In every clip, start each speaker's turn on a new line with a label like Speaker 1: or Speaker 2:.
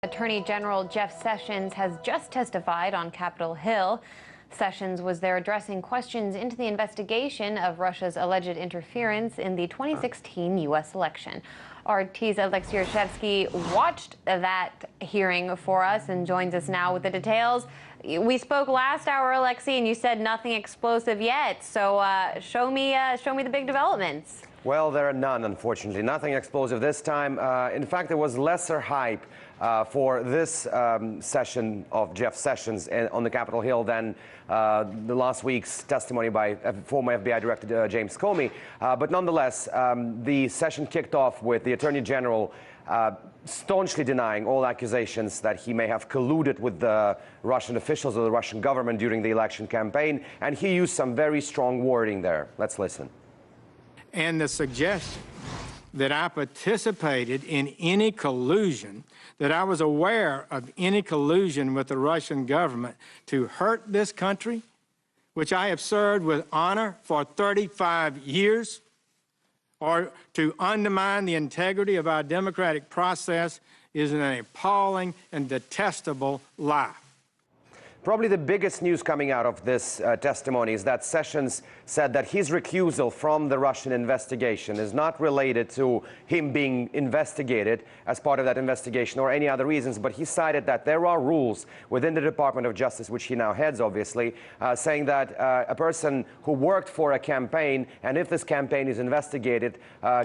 Speaker 1: Attorney General Jeff Sessions has just testified on Capitol Hill. Sessions was there addressing questions into the investigation of Russia's alleged interference in the 2016 U.S. election. RT's Alexey Yaroshevsky watched that hearing for us and joins us now with the details. We spoke last hour, Alexey, and you said nothing explosive yet. So show me the big developments.
Speaker 2: Well, there are none, unfortunately. Nothing explosive this time. In fact, there was lesser hype for this session of Jeff Sessions on the Capitol Hill than the last week's testimony by former FBI Director James Comey. But nonetheless, the session kicked off with the Attorney General staunchly denying all accusations that he may have colluded with the Russian officials or the Russian government during the election campaign. And he used some very strong wording there. Let's listen.
Speaker 3: And the suggestion that I participated in any collusion, that I was aware of any collusion with the Russian government to hurt this country, which I have served with honor for 35 years, or to undermine the integrity of our democratic process, is an appalling and detestable lie.
Speaker 2: Probably the biggest news coming out of this testimony is that Sessions said that his recusal from the Russian investigation is not related to him being investigated as part of that investigation or any other reasons, but he cited that there are rules within the Department of Justice, which he now heads, obviously, saying that a person who worked for a campaign, and if this campaign is investigated,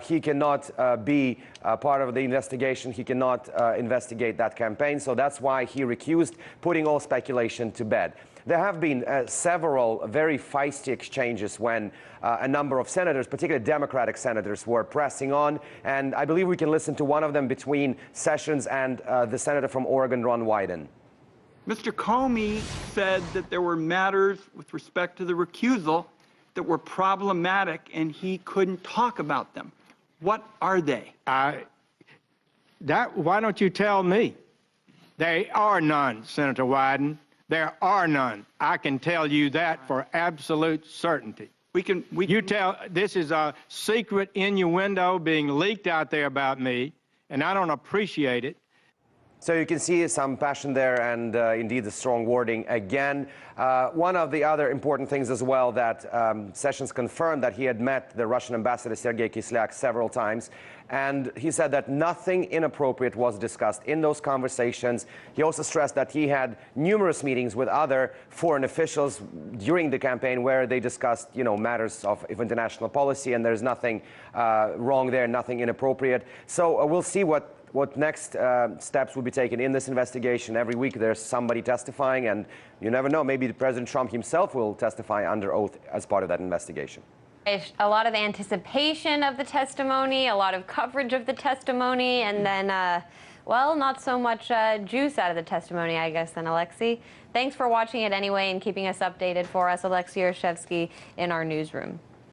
Speaker 2: he cannot be part of the investigation, he cannot investigate that campaign. So that's why he recused, putting all speculation to bed. There have been several very feisty exchanges when a number of senators, particularly Democratic senators, were pressing on, and I believe we can listen to one of them between Sessions and the senator from Oregon, Ron Wyden.
Speaker 4: Mr. Comey said that there were matters with respect to the recusal that were problematic and he couldn't talk about them. What are they?
Speaker 3: Why don't you tell me? There are none, Senator Wyden. There are none. I can tell you that for absolute certainty. This is a secret innuendo being leaked out there about me, and I don't appreciate it.
Speaker 2: So you can see some passion there and indeed the strong wording again. One of the other important things as well that Sessions confirmed that he had met the Russian ambassador Sergei Kislyak several times, and he said that nothing inappropriate was discussed in those conversations. He also stressed that he had numerous meetings with other foreign officials during the campaign where they discussed, matters of international policy, and there's nothing wrong there, nothing inappropriate. So we'll see what next steps will be taken in this investigation. Every week there's somebody testifying, and you never know, maybe President Trump himself will testify under oath as part of that investigation.
Speaker 1: A lot of anticipation of the testimony, a lot of coverage of the testimony, and then, well, not so much juice out of the testimony, I guess, then, Alexey. Thanks for watching it anyway and keeping us updated. For us, Alexey Yaroshevsky in our newsroom.